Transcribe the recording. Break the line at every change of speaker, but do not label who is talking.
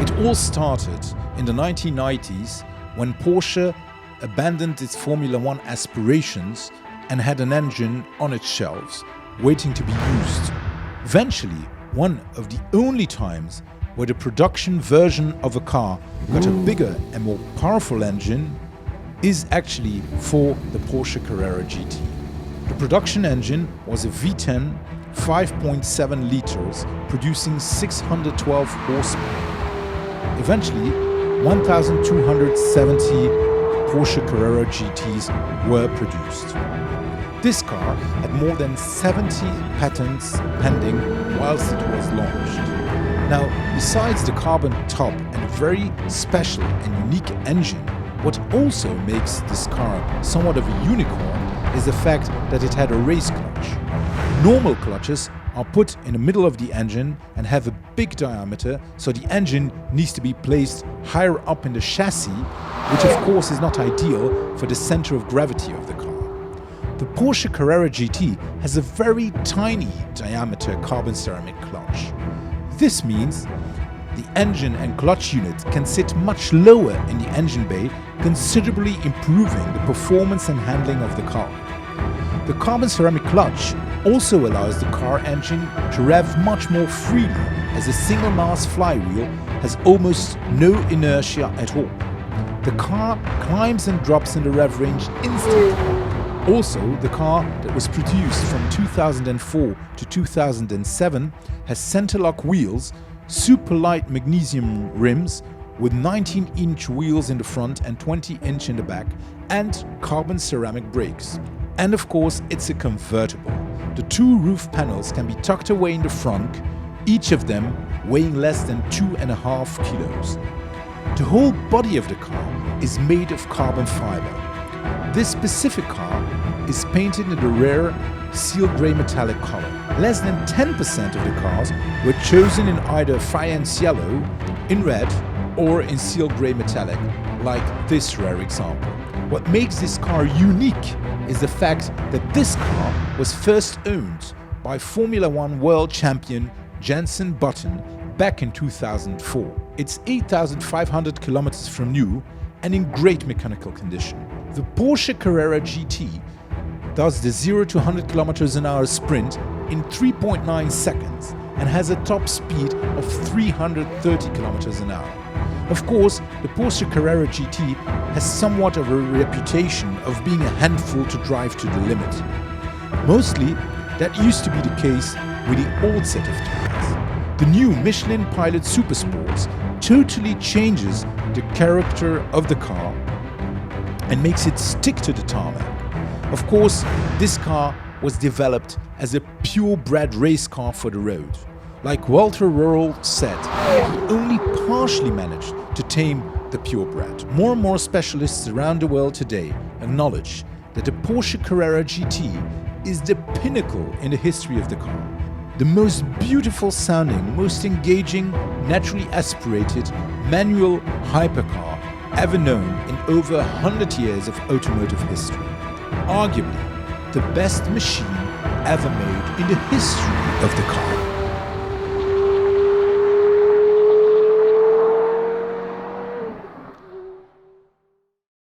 It all started in the 1990s when Porsche abandoned its Formula One aspirations and had an engine on its shelves, waiting to be used. Eventually, one of the only times where the production version of a car got a bigger and more powerful engine is actually for the Porsche Carrera GT. The production engine was a V10 5.7 liters, producing 612 horsepower. Eventually, 1,270 Porsche Carrera GTs were produced. This car had more than 70 patents pending whilst it was launched. Now, besides the carbon top and a very special and unique engine, what also makes this car somewhat of a unicorn is the fact that it had a race clutch. Normal clutches are put in the middle of the engine and have a big diameter, so the engine needs to be placed higher up in the chassis, which of course is not ideal for the center of gravity of the car. The Porsche Carrera GT has a very tiny diameter carbon ceramic clutch. This means the engine and clutch unit can sit much lower in the engine bay, considerably improving the performance and handling of the car. The carbon ceramic clutch also allows the car engine to rev much more freely, as a single mass flywheel has almost no inertia at all. The car climbs and drops in the rev range instantly. Also, the car that was produced from 2004 to 2007 has center-lock wheels, super light magnesium rims with 19-inch wheels in the front and 20-inch in the back, and carbon ceramic brakes. And of course, it's a convertible. The two roof panels can be tucked away in the front, each of them weighing less than 2.5 kilos. The whole body of the car is made of carbon fiber. This specific car is painted in the rare seal grey metallic color. Less than 10% of the cars were chosen in either faience yellow, in red, or in seal grey metallic, like this rare example. What makes this car unique is the fact that this car was first owned by Formula One world champion Jenson Button back in 2004. It's 8,500 kilometers from new and in great mechanical condition. The Porsche Carrera GT does the 0 to 100 kilometers an hour sprint in 3.9 seconds and has a top speed of 330 kilometers an hour. Of course, the Porsche Carrera GT has somewhat of a reputation of being a handful to drive to the limit. Mostly, that used to be the case with the old set of tires. The new Michelin Pilot Supersports totally changes the character of the car and makes it stick to the tarmac. Of course, this car was developed as a purebred race car for the road. Like Walter Röhrl said, he only partially managed to tame the purebred. More and more specialists around the world today acknowledge that the Porsche Carrera GT is the pinnacle in the history of the car. The most beautiful sounding, most engaging, naturally aspirated, manual hypercar ever known in over 100 years of automotive history. Arguably, the best machine ever made in the history of the car.